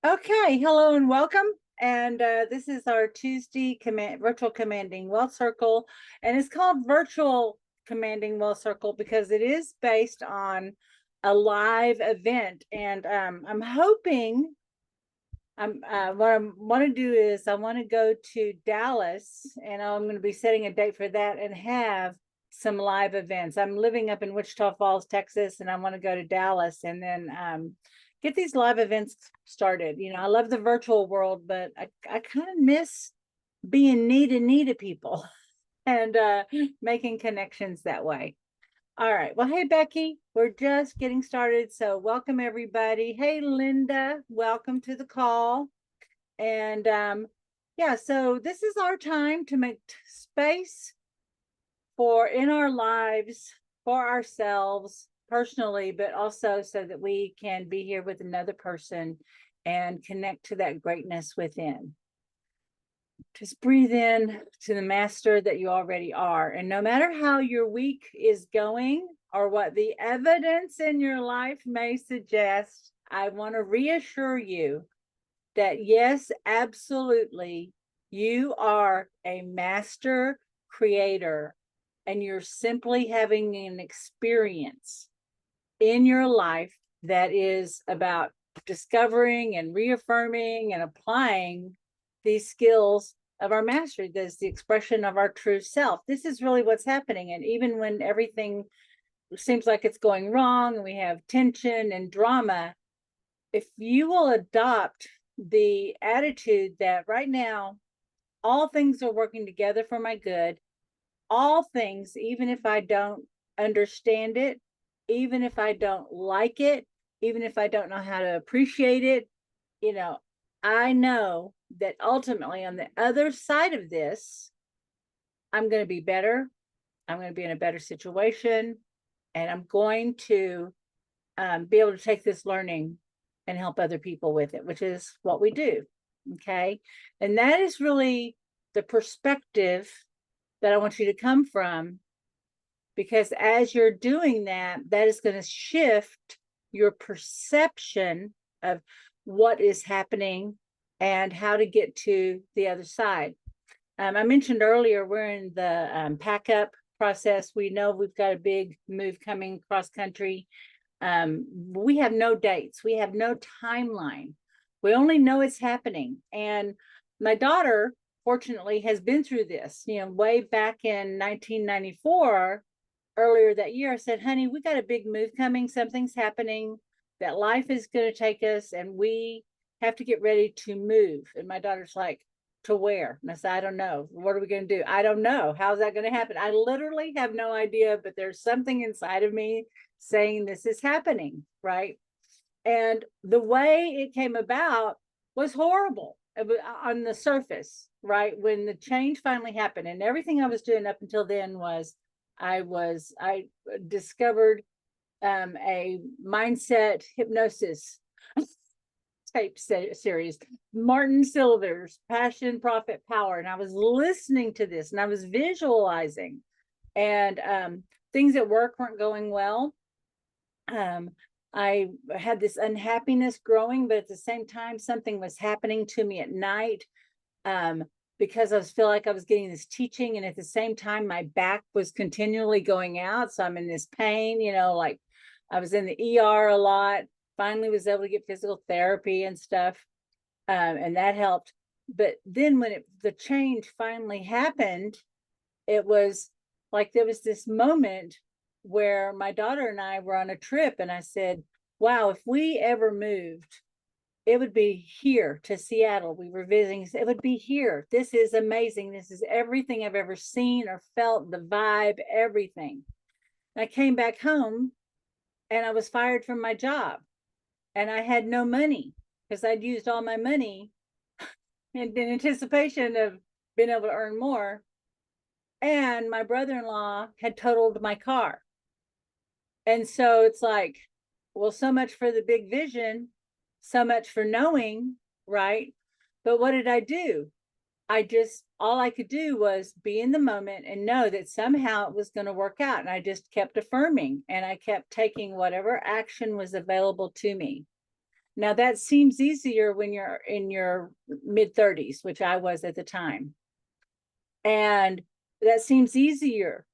Okay, hello and welcome. And this is our Tuesday virtual commanding well circle, and it's called virtual commanding well circle because it is based on a live event. And I'm hoping what I want to do is I want to go to Dallas, and I'm going to be setting a date for that and have some live events. I'm living up in Wichita Falls, Texas, and I want to go to Dallas and then get these live events started. I love the virtual world, but I kind of miss being knee to people and making connections that way. All right. Well, hey, Becky, we're just getting started. So, welcome everybody. Hey, Linda, welcome to the call. And yeah, so this is our time to make space for in our lives, for ourselves personally, but also so that we can be here with another person and connect to that greatness within. Just breathe in to the master that you already are. And no matter how your week is going or what the evidence in your life may suggest, I want to reassure you that yes, absolutely, you are a master creator and you're simply having an experience in your life that is about discovering and reaffirming and applying these skills of our mastery. That's the expression of our true self. This is really what's happening. And even when everything seems like it's going wrong and we have tension and drama, if you will adopt the attitude that right now all things are working together for my good, all things, even if I don't understand it, even if I don't like it, even if I don't know how to appreciate it, I know that ultimately on the other side of this, I'm going to be better. I'm going to be in a better situation, and I'm going to be able to take this learning and help other people with it, which is what we do. Okay. And that is really the perspective that I want you to come from, because as you're doing that, that is going to shift your perception of what is happening and how to get to the other side. I mentioned earlier, we're in the pack up process. We know we've got a big move coming cross country. We have no dates. We have no timeline. We only know it's happening. And my daughter, fortunately, has been through this. Way back in 1994, earlier that year, I said, honey, we got a big move coming. Something's happening, that life is going to take us, and we have to get ready to move. And my daughter's like, to where? And I said, I don't know. What are we going to do? I don't know. How's that going to happen? I literally have no idea, but there's something inside of me saying this is happening, right? And the way it came about was horrible on the surface, right? When the change finally happened, and everything I was doing up until then was I discovered a mindset hypnosis tape series, Martin Silver's Passion, Profit, Power. And I was listening to this and I was visualizing, and things at work weren't going well. I had this unhappiness growing, but at the same time, something was happening to me at night because I feel like I was getting this teaching. And at the same time, my back was continually going out. So I'm in this pain, like I was in the ER a lot. Finally was able to get physical therapy and stuff. And that helped. But then when the change finally happened, it was like there was this moment where my daughter and I were on a trip, and I said, wow, if we ever moved, it would be here to Seattle. We were visiting. It would be here. This is amazing. This is everything I've ever seen or felt, the vibe, everything. And I came back home and I was fired from my job, and I had no money because I'd used all my money in anticipation of being able to earn more. And my brother-in-law had totaled my car. And so it's like, well, so much for the big vision, so much for knowing, right? But what did I do? All I could do was be in the moment and know that somehow it was going to work out. And I just kept affirming, and I kept taking whatever action was available to me. Now that seems easier when you're in your mid-30s, which I was at the time. And that seems easier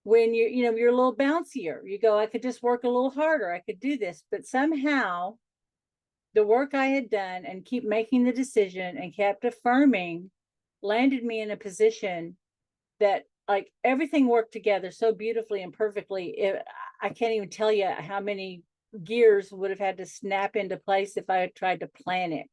when you're a little bouncier. You go, I could just work a little harder. I could do this. But somehow the work I had done and keep making the decision and kept affirming landed me in a position that like everything worked together so beautifully and perfectly. I can't even tell you how many gears would have had to snap into place if I had tried to plan it.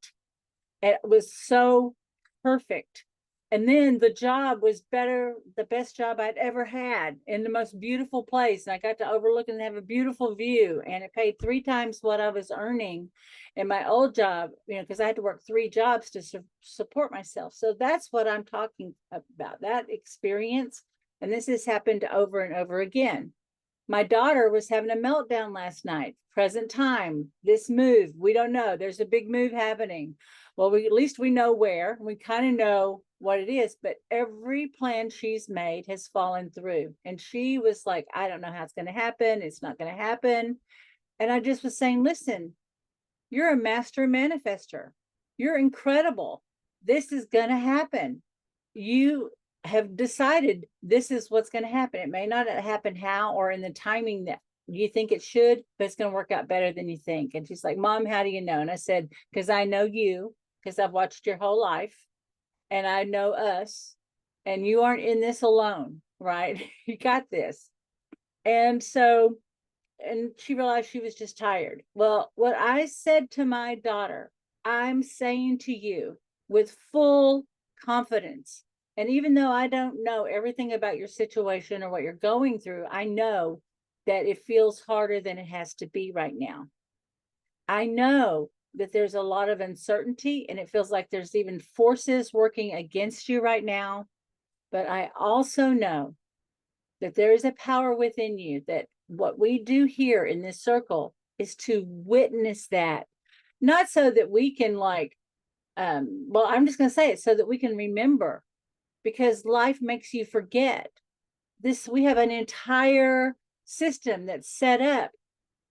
It was so perfect. And then the job was better, the best job I'd ever had in the most beautiful place. And I got to overlook and have a beautiful view. And it paid 3 times what I was earning in my old job, because I had to work 3 jobs to support myself. So that's what I'm talking about, that experience. And this has happened over and over again. My daughter was having a meltdown last night. Present time, this move, we don't know. There's a big move happening. Well, at least we know where. We kind of know what it is, but every plan she's made has fallen through. And she was like, I don't know how it's going to happen. It's not going to happen. And I just was saying, listen, you're a master manifester. You're incredible. This is going to happen. You have decided this is what's going to happen. It may not happen how or in the timing that you think it should, but it's going to work out better than you think. And she's like, Mom, how do you know? And I said, because I know you, because I've watched your whole life and I know us, and you aren't in this alone, right? You got this. And so, and she realized she was just tired. Well, what I said to my daughter, I'm saying to you with full confidence. And even though I don't know everything about your situation or what you're going through, I know that it feels harder than it has to be right now. I know that there's a lot of uncertainty and it feels like there's even forces working against you right now. But I also know that there is a power within you, that what we do here in this circle is to witness that, not so that we can well, I'm just going to say it so that we can remember, because life makes you forget. We have an entire system that's set up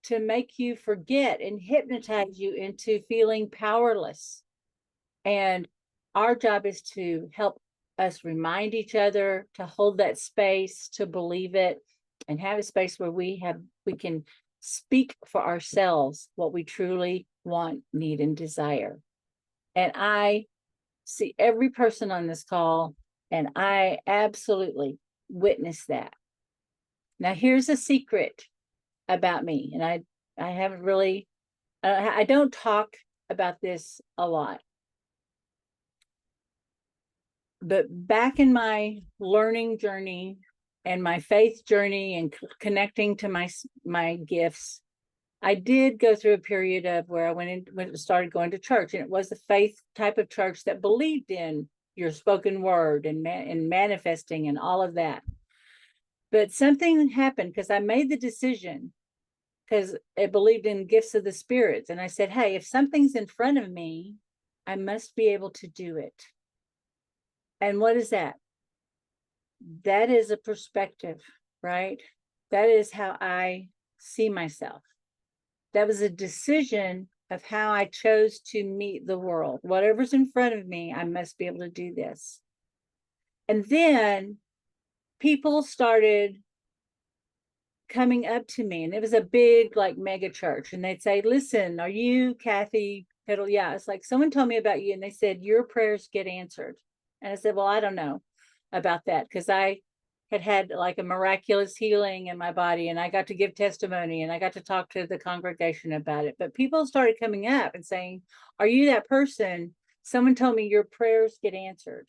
to make you forget and hypnotize you into feeling powerless. And our job is to help us remind each other to hold that space, to believe it, and have a space where we can speak for ourselves what we truly want, need, and desire. And I see every person on this call, and I absolutely witness that. Now, here's a secret about me, and I haven't really, I don't talk about this a lot. But back in my learning journey and my faith journey and connecting to my gifts, I did go through a period of where I started going to church, and it was a faith type of church that believed in your spoken word and manifesting and all of that. But something happened because I made the decision, because I believed in gifts of the spirits. And I said, hey, if something's in front of me, I must be able to do it. And what is that? That is a perspective, right? That is how I see myself. That was a decision of how I chose to meet the world. Whatever's in front of me, I must be able to do this. And then people started coming up to me, and it was a big mega church, and they'd say, listen, are you Kathy Piddle? Yeah. It's like, someone told me about you and they said your prayers get answered. And I said, well, I don't know about that, because I had like a miraculous healing in my body, and I got to give testimony, and I got to talk to the congregation about it. But people started coming up and saying, are you that person? Someone told me your prayers get answered.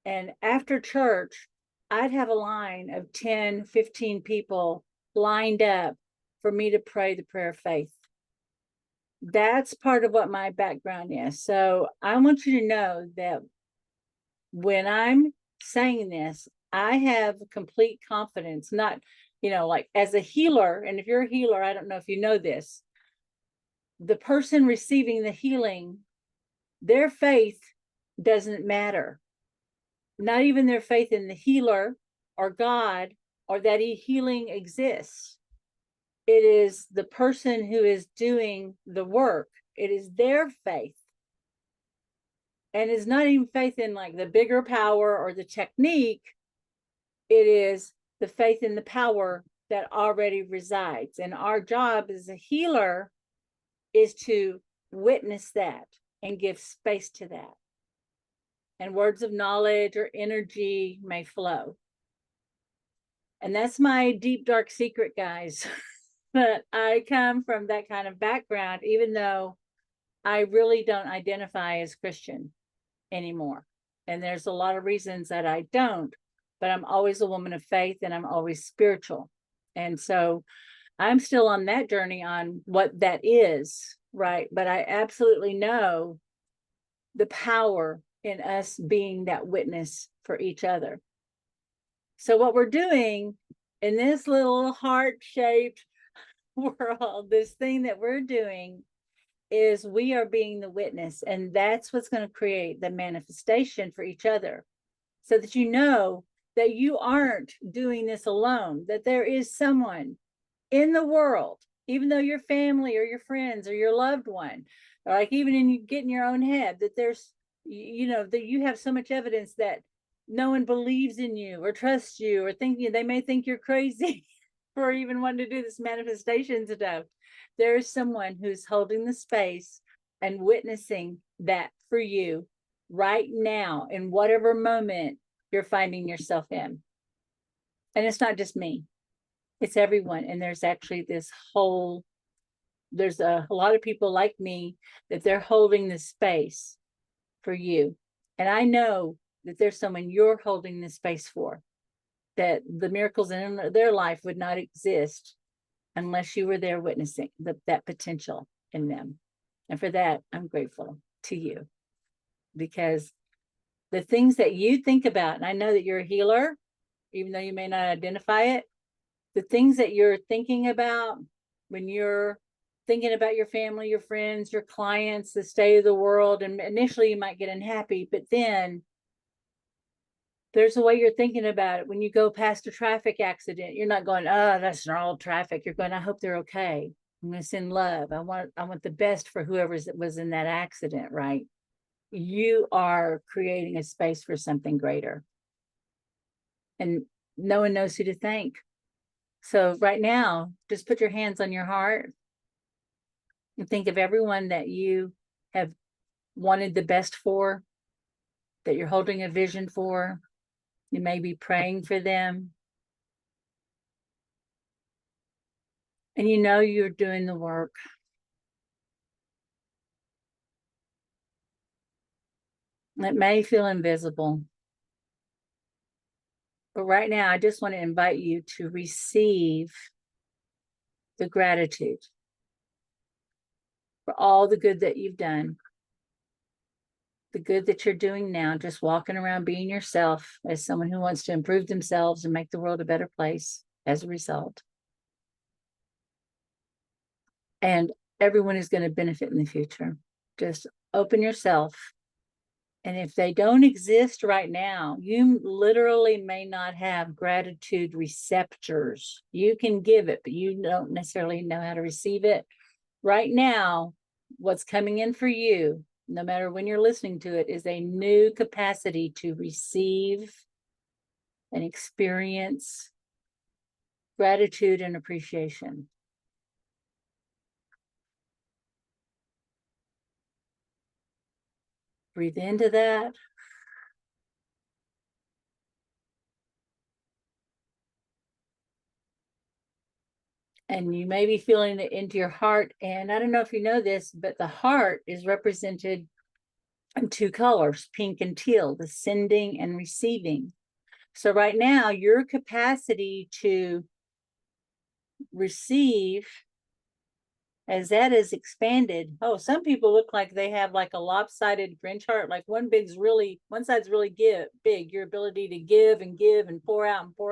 And after church, I'd have a line of 10, 15 people lined up for me to pray the prayer of faith. That's part of what my background is. So I want you to know that when I'm saying this, I have complete confidence, not, as a healer. And if you're a healer, I don't know if you know this, the person receiving the healing, their faith doesn't matter. Not even their faith in the healer or God, or that healing exists. It is the person who is doing the work. It is their faith. And it's not even faith in like the bigger power or the technique. It is the faith in the power that already resides. And our job as a healer is to witness that and give space to that. And words of knowledge or energy may flow. And that's my deep, dark secret, guys. But I come from that kind of background, even though I really don't identify as Christian anymore. And there's a lot of reasons that I don't, but I'm always a woman of faith and I'm always spiritual. And so I'm still on that journey on what that is, right? But I absolutely know the power in us being that witness for each other. So what we're doing in this little heart-shaped world, this thing that we're doing is we are being the witness, and that's what's going to create the manifestation for each other, so that you know that you aren't doing this alone, that there is someone in the world, even though your family or your friends or your loved one, or like even in you get in your own head, that there's, you know, that you have so much evidence that no one believes in you or trusts you or thinking they may think you're crazy for even wanting to do this manifestation stuff. There is someone who's holding the space and witnessing that for you right now in whatever moment you're finding yourself in. And it's not just me, it's everyone. And there's actually this whole, there's a lot of people like me that they're holding this space for you. And I know that there's someone you're holding this space for, that the miracles in their life would not exist unless you were there witnessing that potential in them. And for that, I'm grateful to you, because the things that you think about, and I know that you're a healer, even though you may not identify it, the things that you're thinking about when you're thinking about your family, your friends, your clients, the state of the world, and initially you might get unhappy, but then there's a way you're thinking about it. When you go past a traffic accident, you're not going, oh, that's normal traffic. You're going, I hope they're okay. I'm going to send love. I want the best for whoever was in that accident, right? You are creating a space for something greater. And no one knows who to thank. So right now, just put your hands on your heart and think of everyone that you have wanted the best for, that you're holding a vision for. You may be praying for them. And you know you're doing the work. It may feel invisible. But right now, I just want to invite you to receive the gratitude for all the good that you've done, the good that you're doing now, just walking around being yourself as someone who wants to improve themselves and make the world a better place as a result. And everyone is going to benefit in the future. Just open yourself. And if they don't exist right now, you literally may not have gratitude receptors. You can give it, but you don't necessarily know how to receive it. Right now, what's coming in for you, no matter when you're listening to it, is a new capacity to receive and experience gratitude and appreciation. Breathe into that. And you may be feeling it into your heart. And I don't know if you know this, but the heart is represented in two colors, pink and teal, the sending and receiving. So right now, your capacity to receive, as that is expanded. Oh, some people look like they have like a lopsided Grinch heart, like one side's really big. Your ability to give and pour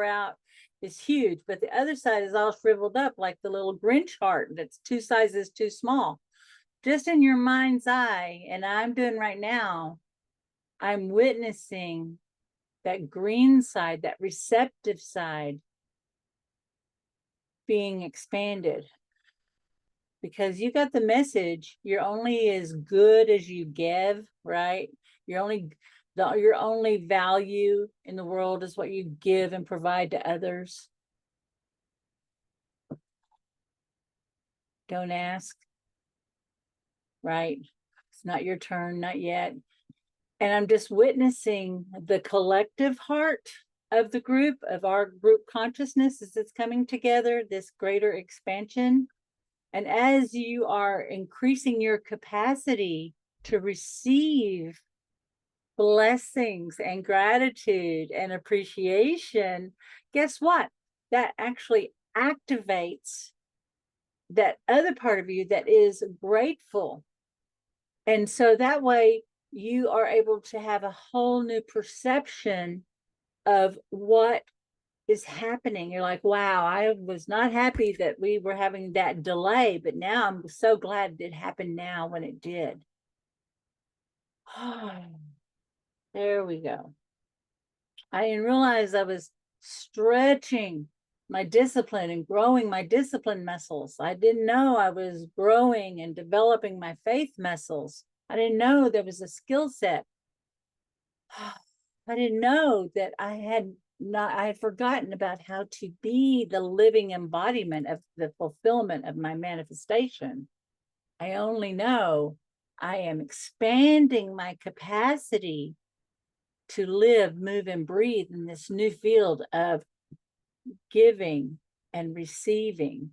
out is huge, but the other side is all shriveled up like the little Grinch heart that's two sizes too small. Just in your mind's eye, and I'm doing right now, I'm witnessing that green side, that receptive side, being expanded. Because you got the message, you're only as good as you give, right? Your only value in the world is what you give and provide to others. Don't ask, right? It's not your turn, not yet. And I'm just witnessing the collective heart of the group, of our group consciousness as it's coming together, this greater expansion. And as you are increasing your capacity to receive blessings and gratitude and appreciation, guess what? That actually activates that other part of you that is grateful. And so that way you are able to have a whole new perception of what is happening. You're like, wow, I was not happy that we were having that delay, but now I'm so glad it happened now when it did. There we go. I didn't realize I was stretching my discipline and growing my discipline muscles. I didn't know I was growing and developing my faith muscles. I didn't know there was a skill set. I didn't know that I had forgotten about how to be the living embodiment of the fulfillment of my manifestation. I only know I am expanding my capacity to live, move, and breathe in this new field of giving and receiving.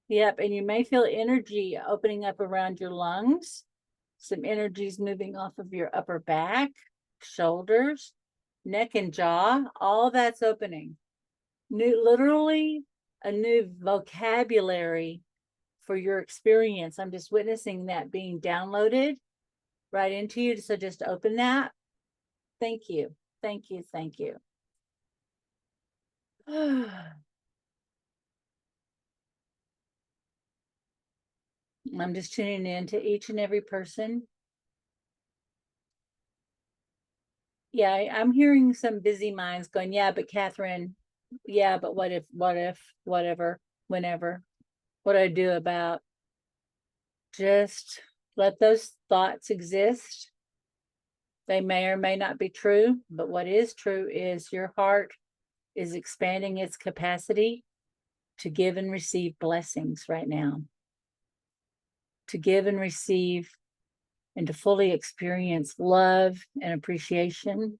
Yep, and you may feel energy opening up around your lungs. Some energies moving off of your upper back, shoulders, neck and jaw, all that's opening. Literally a new vocabulary for your experience. I'm just witnessing that being downloaded right into you. So just open that. Thank you. Thank you. Thank you. I'm just tuning in to each and every person. Yeah, I'm hearing some busy minds going, yeah, but Kathryn, yeah, but what if, whatever, whenever, what do I do about? Just let those thoughts exist. They may or may not be true, but what is true is your heart is expanding its capacity to give and receive blessings right now, to give and receive and to fully experience love and appreciation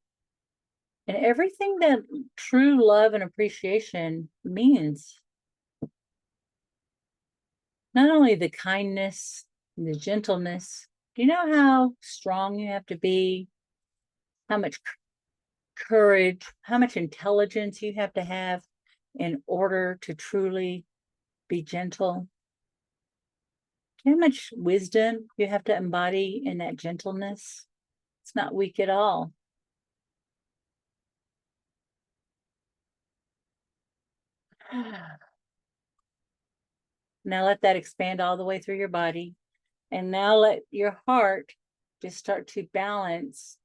and everything that true love and appreciation means. Not only the kindness and the gentleness. Do you know how strong you have to be? How much courage, how much intelligence you have to have in order to truly be gentle? Do you know how much wisdom you have to embody in that gentleness? It's not weak at all. Now let that expand all the way through your body. And now let your heart just start to balance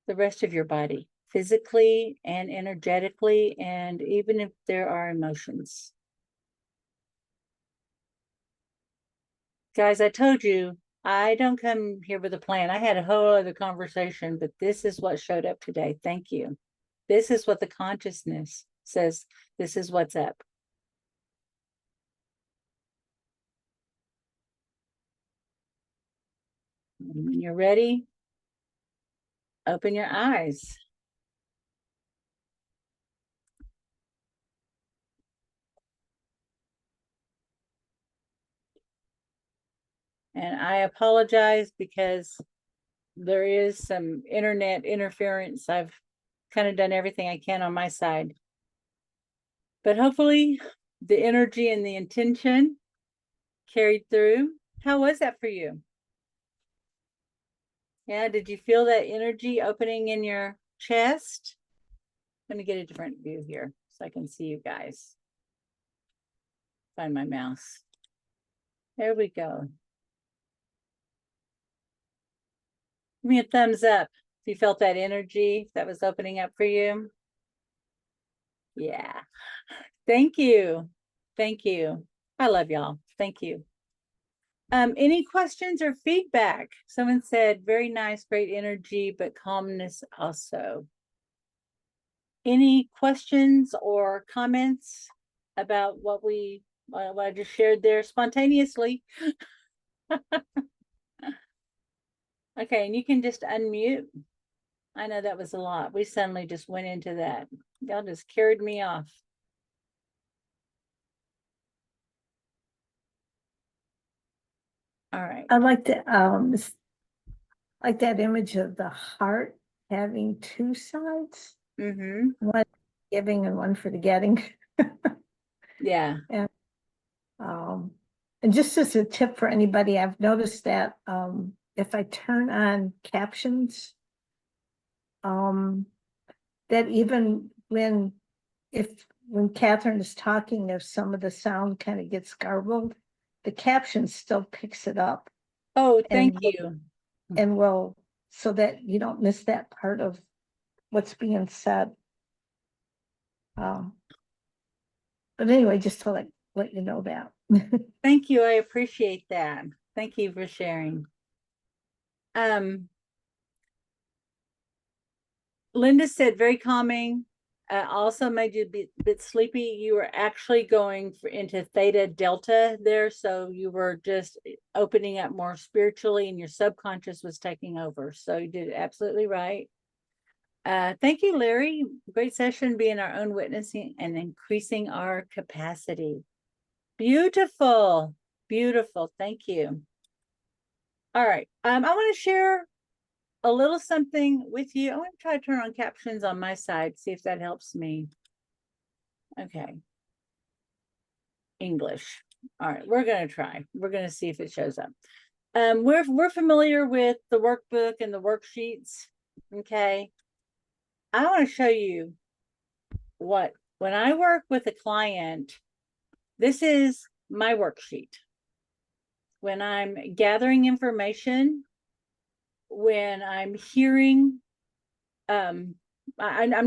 the rest of your body, physically and energetically, and even if there are emotions. Guys, I told you, I don't come here with a plan. I had a whole other conversation, but this is what showed up today. Thank you. This is what the consciousness says. This is what's up. When you're ready, open your eyes. And I apologize because there is some internet interference. I've kind of done everything I can on my side. But hopefully the energy and the intention carried through. How was that for you? Yeah, did you feel that energy opening in your chest? Let me get a different view here so I can see you guys. Find my mouse. There we go. Give me a thumbs up if you felt that energy that was opening up for you. Yeah. Thank you. Thank you. I love y'all. Thank you. Any questions or feedback? Someone said, very nice, great energy, but calmness also. Any questions or comments about what I just shared there spontaneously? Okay, and you can just unmute. I know that was a lot. We suddenly just went into that. Y'all just carried me off. All right. I like like that image of the heart having two sides, one giving and one for the getting. Yeah. And just as a tip for anybody, I've noticed that if I turn on captions, that even when Kathryn is talking, if some of the sound kind of gets garbled, the caption still picks it up. Oh, thank you. And will, so that you don't miss that part of what's being said. But anyway, just to let you know that. Thank you. I appreciate that. Thank you for sharing. Linda said very calming. Also made you a bit sleepy. You were actually going into theta delta there. So you were just opening up more spiritually and your subconscious was taking over. So you did absolutely right. Thank you, Larry. Great session, being our own witnessing and increasing our capacity. Beautiful. Beautiful. Thank you. All right. I want to share a little something with you. I'm going to try to turn on captions on my side, see if that helps me. Okay. English. All right, we're going to try. We're going to see if it shows up. We're familiar with the workbook and the worksheets. Okay. I want to show you when I work with a client, this is my worksheet. When I'm gathering information, when I'm hearing, I'm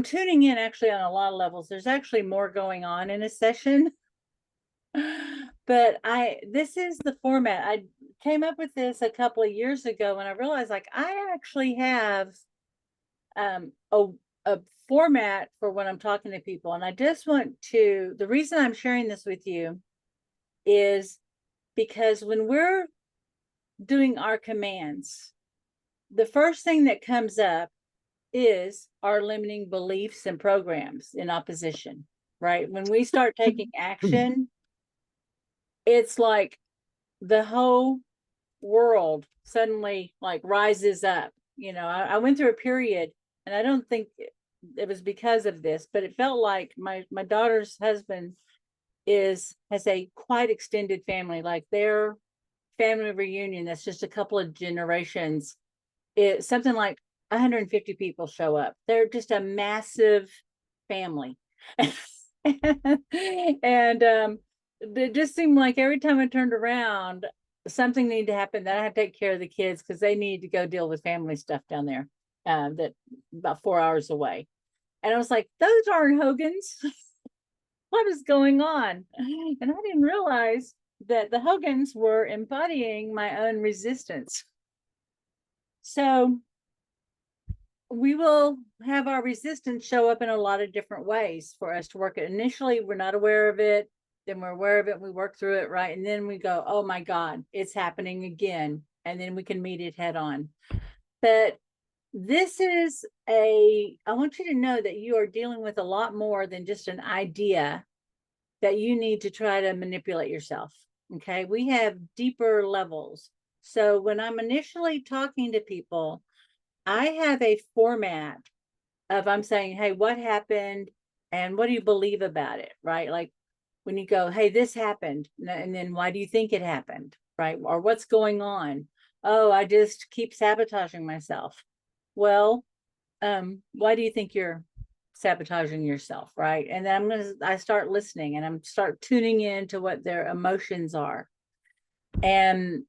tuning in actually on a lot of levels. There's actually more going on in a session, but this is the format. I came up with this a couple of years ago when I realized like I actually have a format for when I'm talking to people. And I just want to, the reason I'm sharing this with you is because when we're doing our commands, the first thing that comes up is our limiting beliefs and programs in opposition, right? When we start taking action, it's like the whole world suddenly like rises up. You know, I went through a period, and I don't think it was because of this, but it felt like my daughter's husband has a quite extended family, like their family reunion that's just a couple of generations. It's something like 150 people show up. They're just a massive family. And it just seemed like every time I turned around, something needed to happen, that I had to take care of the kids because they need to go deal with family stuff down there, that about 4 hours away. And I was like, those aren't Hogans. What is going on? And I didn't realize that the Hogans were embodying my own resistance. So we will have our resistance show up in a lot of different ways for us to work it. Initially, we're not aware of it. Then we're aware of it. We work through it, right? And then we go, oh my God, it's happening again. And then we can meet it head on. But this is I want you to know that you are dealing with a lot more than just an idea that you need to try to manipulate yourself. Okay. We have deeper levels. So when I'm initially talking to people, I have a format of I'm saying, hey, what happened and what do you believe about it? Right. Like when you go, hey, this happened. And then why do you think it happened? Right. Or what's going on? Oh, I just keep sabotaging myself. Well, why do you think you're sabotaging yourself? Right. And then I start listening and I'm start tuning in to what their emotions are and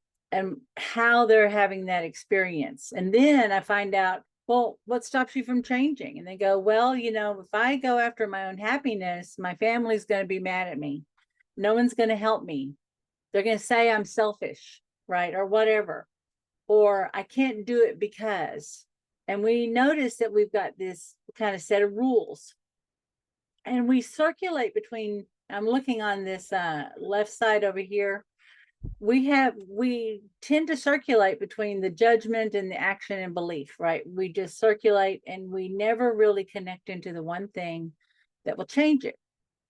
how they're having that experience. And then I find out well, what stops you from changing? And they go, well, if I go after my own happiness, my family's going to be mad at me. No one's going to help me. They're going to say I'm selfish, right? Or whatever. Or I can't do it because. And we notice that we've got this kind of set of rules. And we circulate between, I'm looking on this left side over here. We tend to circulate between the judgment and the action and belief, right? We just circulate and we never really connect into the one thing that will change it.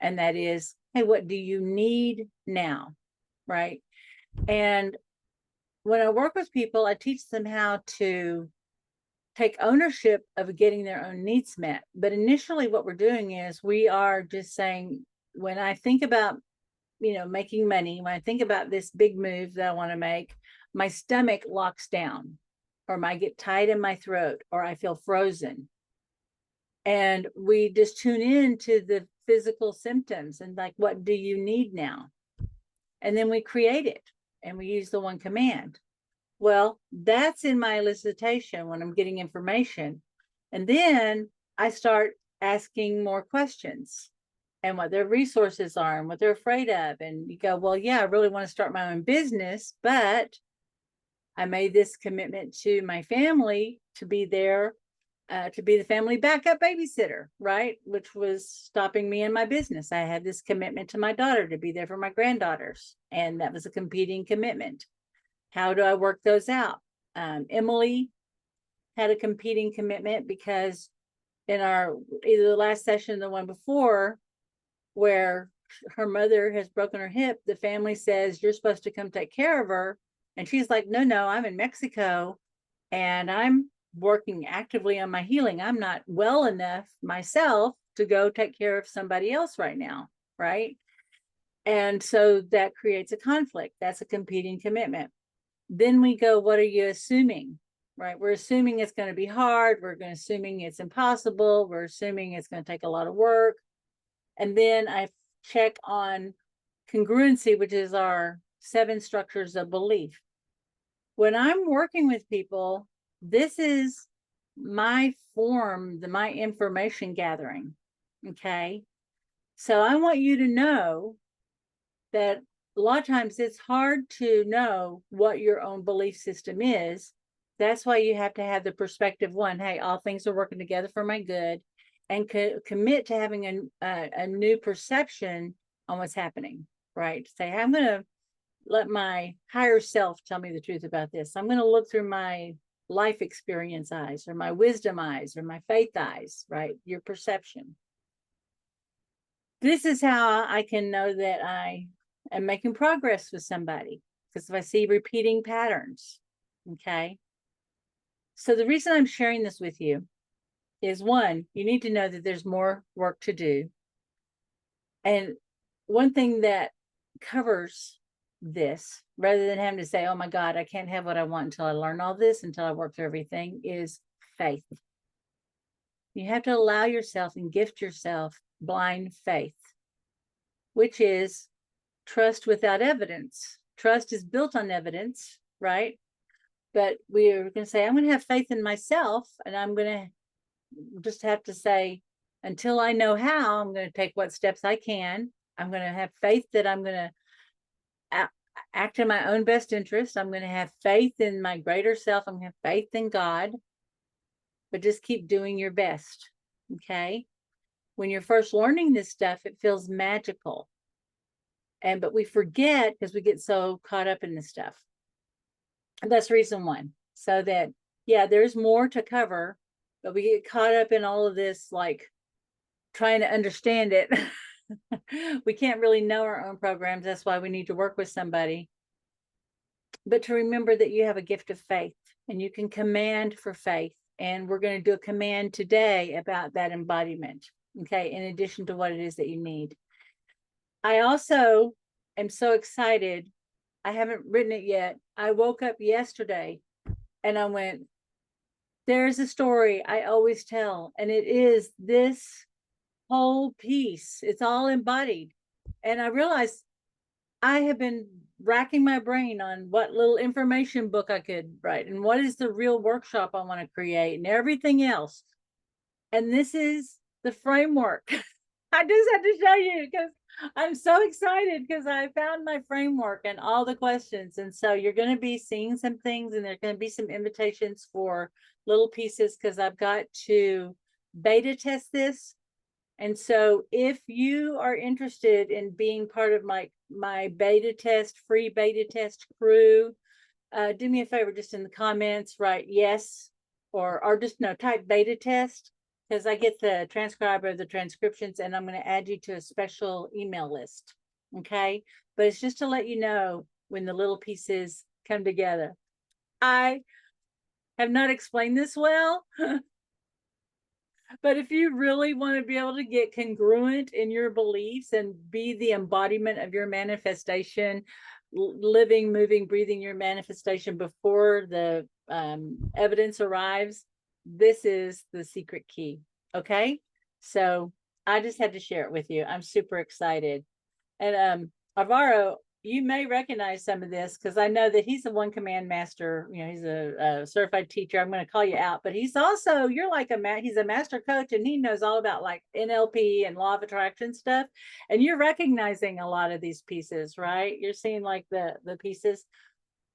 And that is, hey, what do you need now? Right. And when I work with people, I teach them how to take ownership of getting their own needs met. But initially, what we're doing is we are just saying, when I think about, making money, when I think about this big move that I want to make, my stomach locks down, or I get tight in my throat, or I feel frozen. And we just tune in to the physical symptoms and like, what do you need now? And then we create it and we use the one command. Well, that's in my elicitation when I'm getting information. And then I start asking more questions and what their resources are and what they're afraid of. And you go, well, yeah, I really want to start my own business, but I made this commitment to my family to be there, to be the family backup babysitter, right? Which was stopping me in my business. I had this commitment to my daughter to be there for my granddaughters, and that was a competing commitment. How do I work those out? Emily had a competing commitment because in our either the last session or the one before, where her mother has broken her hip, the family says, you're supposed to come take care of her. And she's like, no, I'm in Mexico and I'm working actively on my healing. I'm not well enough myself to go take care of somebody else right now. Right. And so that creates a conflict. That's a competing commitment. Then we go, what are you assuming? Right? We're assuming it's going to be hard. We're assuming it's impossible. We're assuming it's going to take a lot of work. And then I check on congruency, which is our 7 structures of belief. When I'm working with people, this is my form, my information gathering. Okay. So I want you to know that a lot of times it's hard to know what your own belief system is. That's why you have to have the perspective one, hey, all things are working together for my good, and commit to having a new perception on what's happening, right? Say, I'm going to let my higher self tell me the truth about this. I'm going to look through my life experience eyes or my wisdom eyes or my faith eyes, right? Your perception. This is how I can know that I am making progress with somebody, because if I see repeating patterns, okay? So the reason I'm sharing this with you is, one, you need to know that there's more work to do. And one thing that covers this, rather than having to say, oh my God, I can't have what I want until I learn all this, until I work through everything, is faith. You have to allow yourself and gift yourself blind faith, which is trust without evidence. Trust is built on evidence, right? But we're going to say, I'm going to have faith in myself, and I'm going to just have to say, until I know how, I'm going to take what steps I can. I'm going to have faith that I'm going to act in my own best interest. I'm going to have faith in my greater self. I'm going to have faith in God, but just keep doing your best. Okay. When you're first learning this stuff, it feels magical. But we forget because we get so caught up in this stuff. And that's reason one. So that, yeah, there's more to cover, but we get caught up in all of this, like trying to understand it. We can't really know our own programs. That's why we need to work with somebody. But to remember that you have a gift of faith and you can command for faith. And we're going to do a command today about that embodiment. Okay. In addition to what it is that you need. I also am so excited. I haven't written it yet. I woke up yesterday and I went, there's a story I always tell. And it is this whole piece. It's all embodied. And I realized I have been racking my brain on what little information book I could write and what is the real workshop I want to create and everything else. And this is the framework. I just had to show you because I'm so excited because I found my framework and all the questions. And so you're going to be seeing some things, and there's going to be some invitations for little pieces because I've got to beta test this. And so if you are interested in being part of my beta test, free beta test crew, do me a favor, just in the comments, write yes, or just no, type beta test, because I get the transcriber of the transcriptions, and I'm going to add you to a special email list. Okay. But it's just to let you know when the little pieces come together. I have not explained this well, but if you really want to be able to get congruent in your beliefs and be the embodiment of your manifestation, living, moving, breathing your manifestation before the evidence arrives, this is the secret key. Okay. So I just had to share it with you. I'm super excited. And Alvaro, you may recognize some of this because I know that he's a one command master. You know, he's a certified teacher. I'm going to call you out, but he's also, you're like he's a master coach, and he knows all about like NLP and law of attraction stuff. And you're recognizing a lot of these pieces, right? You're seeing like the pieces.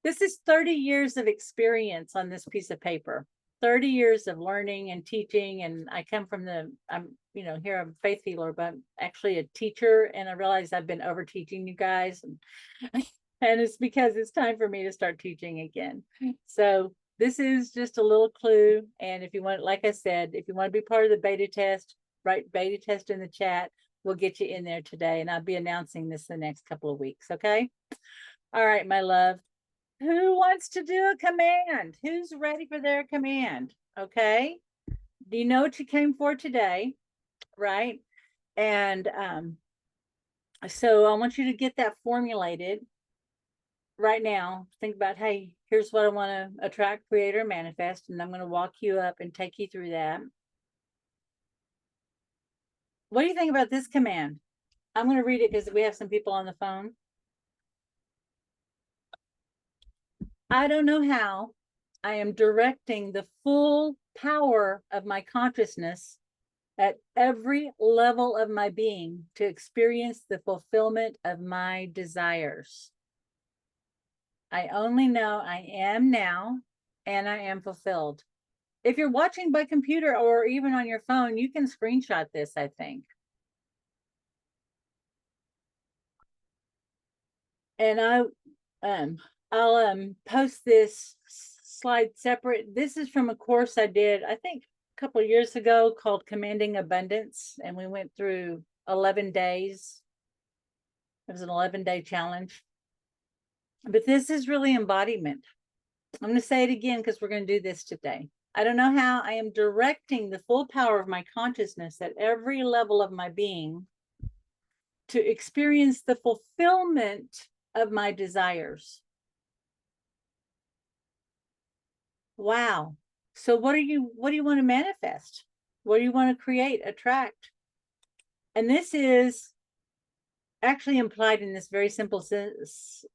This is 30 years of experience on this piece of paper. 30 years of learning and teaching. And I come from I'm, you know, here I'm a faith healer, but I'm actually a teacher. And I realize I've been over teaching you guys. And it's because it's time for me to start teaching again. So this is just a little clue. And if you want, like I said, if you want to be part of the beta test, write beta test in the chat. We'll get you in there today. And I'll be announcing this the next couple of weeks. Okay. All right, my love. Who wants to do a command? Who's ready for their command? Okay. Do you know what you came for today? Right. And so I want you to get that formulated right now. Think about, hey, here's what I want to attract, create, or manifest. And I'm going to walk you up and take you through that. What do you think about this command? I'm going to read it because we have some people on the phone. I don't know how I am directing the full power of my consciousness at every level of my being to experience the fulfillment of my desires. I only know I am now, and I am fulfilled. If you're watching by computer or even on your phone, you can screenshot this, I think. And I'll post this slide separate. This is from a course I did, I think a couple of years ago, called Commanding Abundance. And we went through 11 days. It was an 11-day challenge. But this is really embodiment. I'm going to say it again because we're going to do this today. I don't know how I am directing the full power of my consciousness at every level of my being to experience the fulfillment of my desires. Wow. So what do you want to manifest? What do you want to create, attract? And this is actually implied in this very simple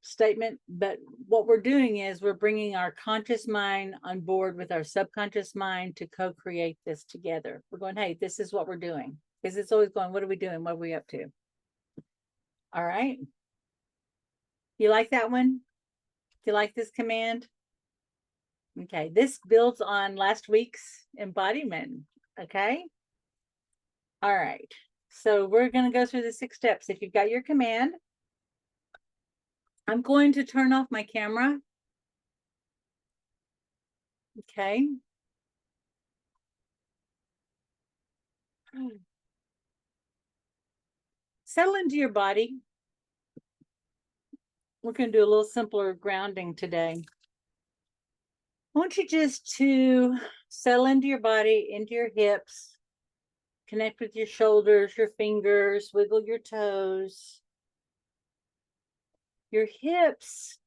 statement, but what we're doing is we're bringing our conscious mind on board with our subconscious mind to co-create this together. We're going, hey, this is what we're doing, because it's always going, what are we doing? What are we up to? All right. You like that one? Do you like this command? Okay, this builds on last week's embodiment. Okay. All right. So we're going to go through the 6 steps. If you've got your command, I'm going to turn off my camera. Okay. Settle into your body. We're going to do a little simpler grounding today. I want you just to settle into your body, into your hips, connect with your shoulders, your fingers, wiggle your toes. Your hips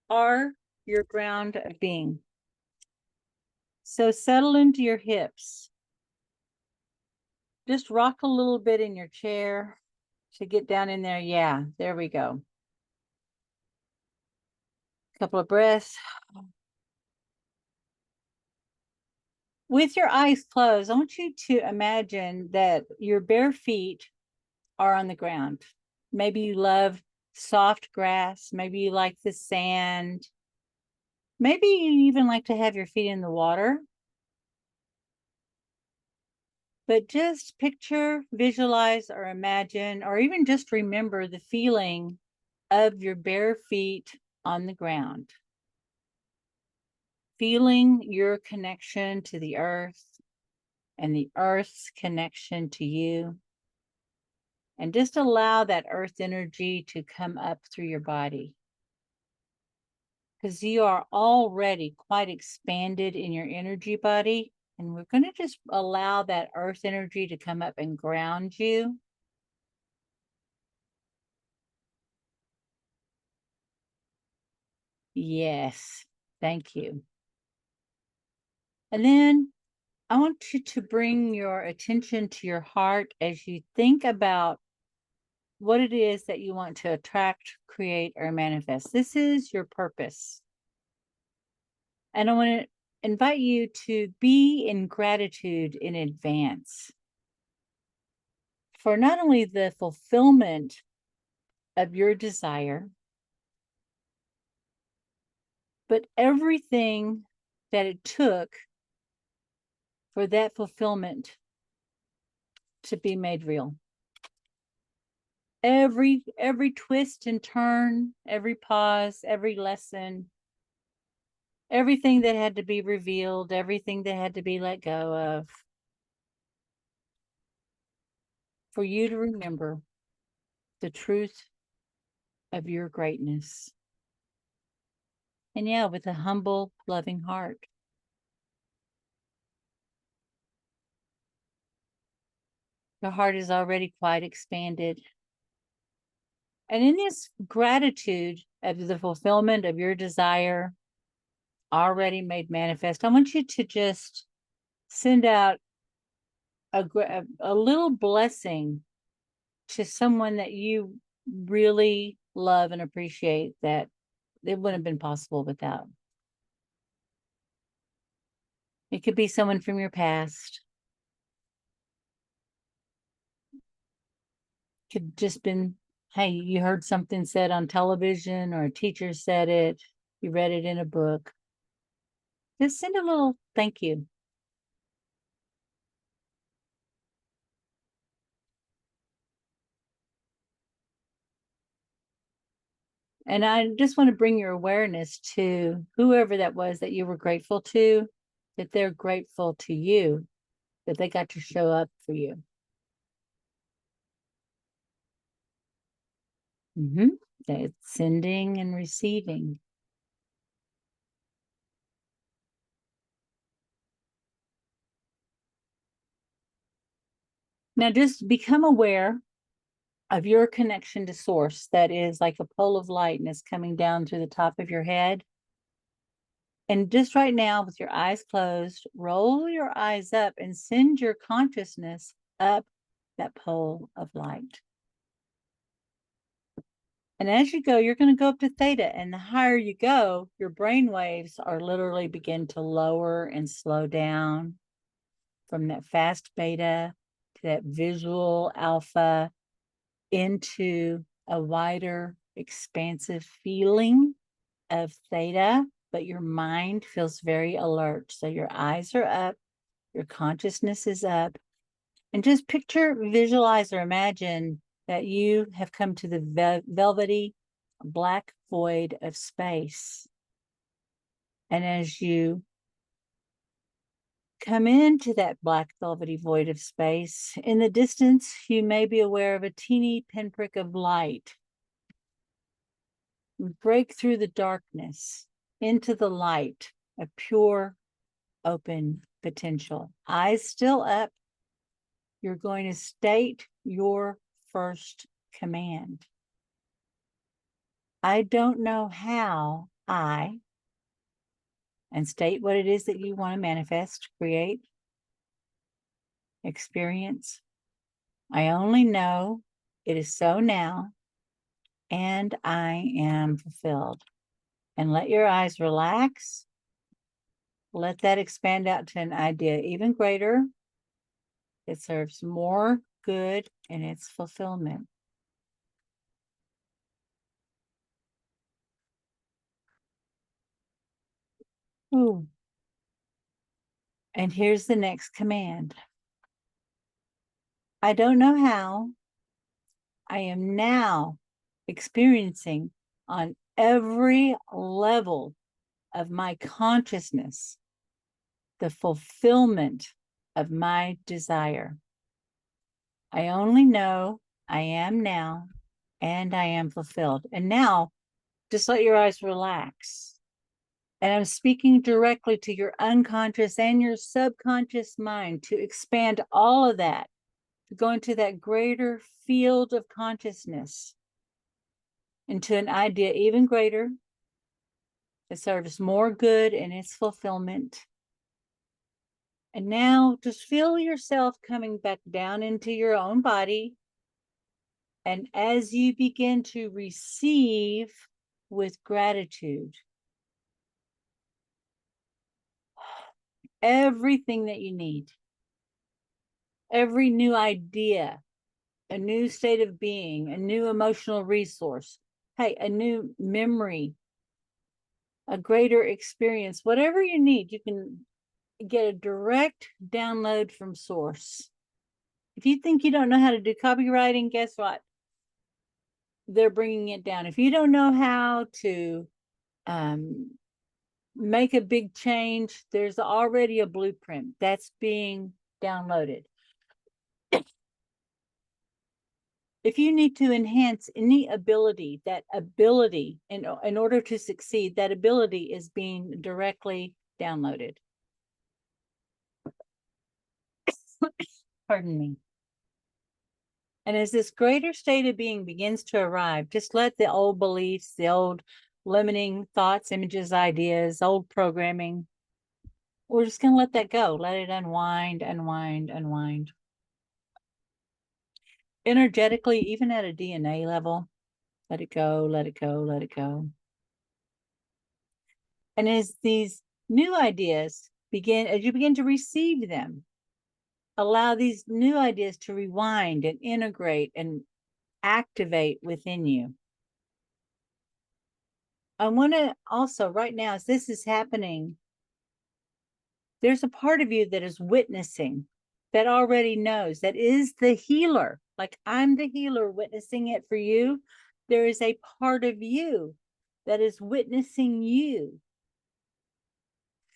are your ground of being. So settle into your hips. Just rock a little bit in your chair to get down in there. Yeah, there we go. Couple of breaths. With your eyes closed, I want you to imagine that your bare feet are on the ground. Maybe you love soft grass. Maybe you like the sand. Maybe you even like to have your feet in the water. But just picture, visualize, or imagine, or even just remember the feeling of your bare feet on the ground. Feeling your connection to the earth and the earth's connection to you. And just allow that earth energy to come up through your body. Because you are already quite expanded in your energy body. And we're going to just allow that earth energy to come up and ground you. Yes, thank you. And then I want you to bring your attention to your heart as you think about what it is that you want to attract, create, or manifest. This is your purpose. And I want to invite you to be in gratitude in advance for not only the fulfillment of your desire, but everything that it took for that fulfillment to be made real. Every twist and turn, every pause, every lesson, everything that had to be revealed, everything that had to be let go of, for you to remember the truth of your greatness. And yeah, with a humble, loving heart. Your heart is already quite expanded. And in this gratitude of the fulfillment of your desire already made manifest, I want you to just send out a little blessing to someone that you really love and appreciate, that it wouldn't have been possible without. It could be someone from your past. Could just been, hey, you heard something said on television, or a teacher said it, you read it in a book. Just send a little thank you. And I just want to bring your awareness to whoever that was that you were grateful to, that they're grateful to you, that they got to show up for you. It's sending and receiving. Now just become aware of your connection to source, that is like a pole of light and it's coming down through the top of your head. And just right now, with your eyes closed, roll your eyes up and send your consciousness up that pole of light. And as you go, you're going to go up to theta. And the higher you go, your brain waves are literally begin to lower and slow down from that fast beta to that visual alpha into a wider, expansive feeling of theta, but your mind feels very alert. So your eyes are up, your consciousness is up, and just picture, visualize, or imagine that you have come to the velvety black void of space. And as you come into that black velvety void of space, in the distance, you may be aware of a teeny pinprick of light. Break through the darkness into the light of pure, open potential. Eyes still up. You're going to state your first command. I don't know how and state what it is that you want to manifest, create, experience. I only know it is so now, and I am fulfilled. And let your eyes relax. Let that expand out to an idea even greater. It serves more good in its fulfillment. Ooh. And here's the next command. I don't know how. I am now experiencing on every level of my consciousness the fulfillment of my desire. I only know I am now and I am fulfilled. And now just let your eyes relax. And I'm speaking directly to your unconscious and your subconscious mind to expand all of that, to go into that greater field of consciousness, into an idea even greater that serves more good in its fulfillment. And now just feel yourself coming back down into your own body. And as you begin to receive with gratitude everything that you need, every new idea, a new state of being, a new emotional resource, hey, a new memory, a greater experience, whatever you need, you can get a direct download from source. If you think you don't know how to do copywriting, guess what? They're bringing it down. If you don't know how to make a big change, there's already a blueprint that's being downloaded. If you need to enhance any ability, that ability, in order to succeed, that ability is being directly downloaded. Pardon me. And as this greater state of being begins to arrive, just let the old beliefs, the old limiting thoughts, images, ideas, old programming, we're just going to let that go. Let it unwind, unwind, unwind. Energetically, even at a DNA level, let it go, let it go, let it go. And as these new ideas begin, as you begin to receive them, allow these new ideas to rewind and integrate and activate within you. I want to also, right now, as this is happening, there's a part of you that is witnessing, that already knows, that is the healer. Like I'm the healer witnessing it for you. There is a part of you that is witnessing you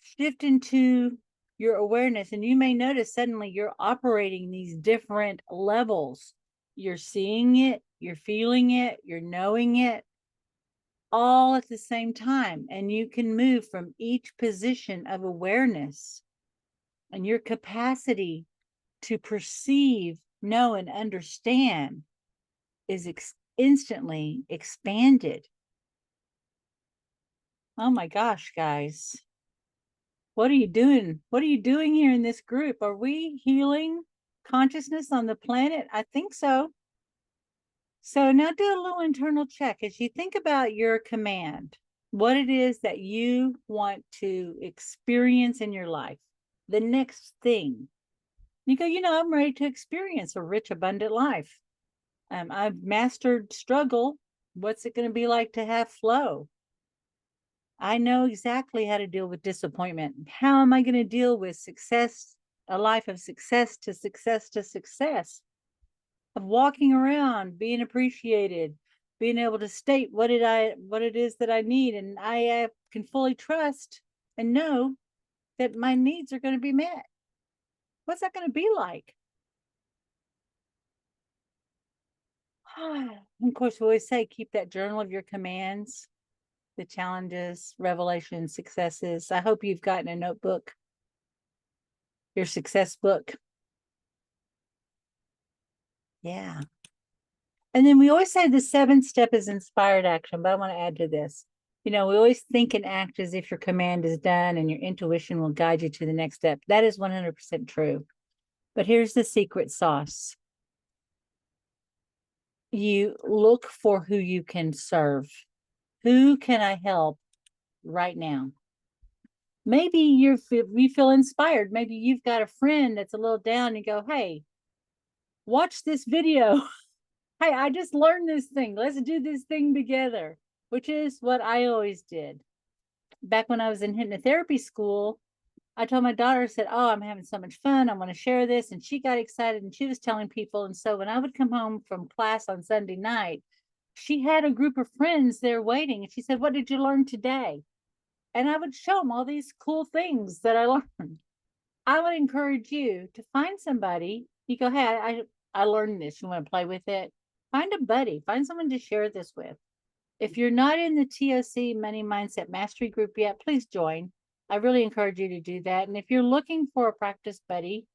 shift into your awareness. And you may notice suddenly you're operating these different levels. You're seeing it, you're feeling it, you're knowing it, all at the same time. And you can move from each position of awareness, and your capacity to perceive, know, and understand is instantly expanded. Oh my gosh, guys. What are you doing? What are you doing here in this group? Are we healing consciousness on the planet? I think so. So now do a little internal check as you think about your command, what it is that you want to experience in your life, the next thing. You go, I'm ready to experience a rich, abundant life. I've mastered struggle. What's it going to be like to have flow? I know exactly how to deal with disappointment. How am I going to deal with success, a life of success to success to success, of walking around, being appreciated, being able to state what it is that I need, and I can fully trust and know that my needs are going to be met. What's that going to be like? Of course, we always say keep that journal of your commands, the challenges, revelations, successes. I hope you've gotten a notebook, your success book. Yeah. And then we always say the seventh step is inspired action, but I want to add to this. We always think and act as if your command is done and your intuition will guide you to the next step. That is 100% true. But here's the secret sauce. You look for who you can serve. Who can I help right now. Maybe you feel inspired. Maybe you've got a friend that's a little down and you go, hey, watch this video. Hey, I just learned this thing. Let's do this thing together, which is what I always did. Back when I was in hypnotherapy school, I told my daughter, I said, oh, I'm having so much fun. I want to share this. And she got excited and she was telling people. And so when I would come home from class on Sunday night, she had a group of friends there waiting. And she said, what did you learn today? And I would show them all these cool things that I learned. I would encourage you to find somebody. You go, hey, I learned this. You want to play with it? Find a buddy, find someone to share this with. If you're not in the TOC Money Mindset Mastery group yet, please join. I really encourage you to do that. And if you're looking for a practice buddy,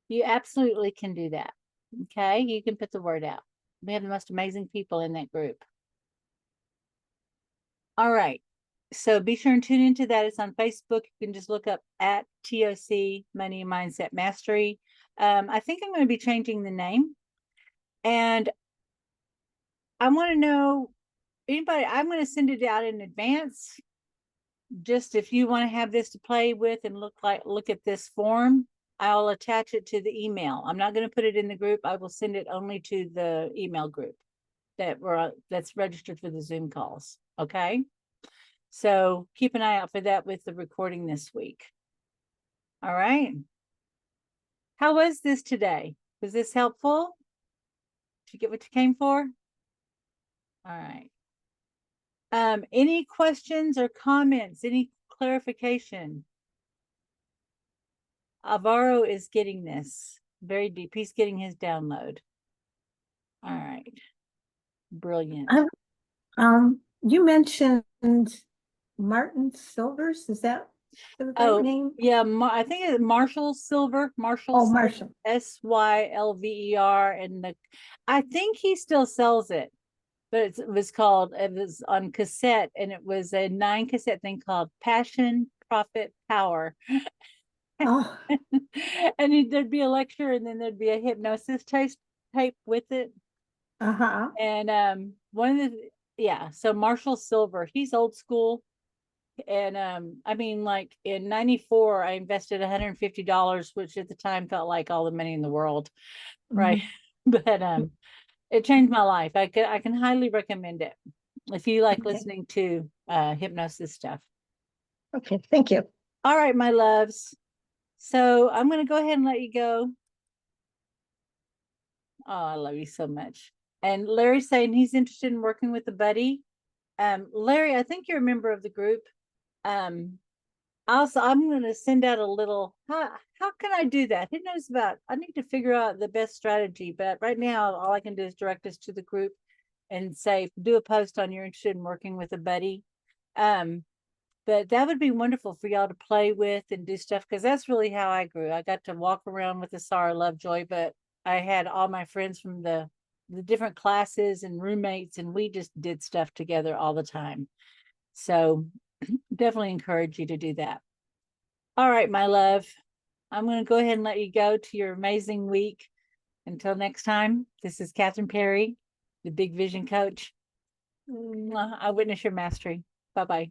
you absolutely can do that. Okay, you can put the word out. We have the most amazing people in that group. All right. So be sure and tune into that. It's on Facebook. You can just look up at TOC Money Mindset Mastery. I think I'm going to be changing the name. And I want to know anybody, I'm going to send it out in advance. Just if you want to have this to play with and look at this form, I'll attach it to the email. I'm not going to put it in the group. I will send it only to the email group that's registered for the Zoom calls. Okay. So keep an eye out for that with the recording this week. All right. How was this today? Was this helpful? Did you get what you came for? All right. Any questions or comments? Any clarification? Alvaro is getting this very deep. He's getting his download. All right. Brilliant. You mentioned Martin Silvers, is that the right name? Yeah, I think it's Marshall Silver. Marshall Sylver, and I think he still sells it, but it was on cassette, and it was a 9-cassette thing called Passion, Profit, Power. Oh, And there'd be a lecture, and then there'd be a hypnosis tape with it. And so Marshall Sylver, he's old school. And I mean, like in 94, I invested $150, which at the time felt like all the money in the world, right? But it changed my life. I can highly recommend it if you like listening to hypnosis stuff. Okay, thank you. All right, my loves. So I'm going to go ahead and let you go. Oh, I love you so much. And Larry's saying he's interested in working with a buddy. Larry, I think you're a member of the group. Also, I'm going to send out a little, how can I do that? Who knows about, I need to figure out the best strategy, but right now, all I can do is direct us to the group and say, do a post on you're interested in working with a buddy. But that would be wonderful for y'all to play with and do stuff, because that's really how I grew. I got to walk around with a sorrow, love, joy, but I had all my friends from the different classes and roommates, and we just did stuff together all the time. So definitely encourage you to do that. All right, my love. I'm going to go ahead and let you go to your amazing week. Until next time, this is Kathryn Perry, the Big Vision Coach. I witness your mastery. Bye-bye.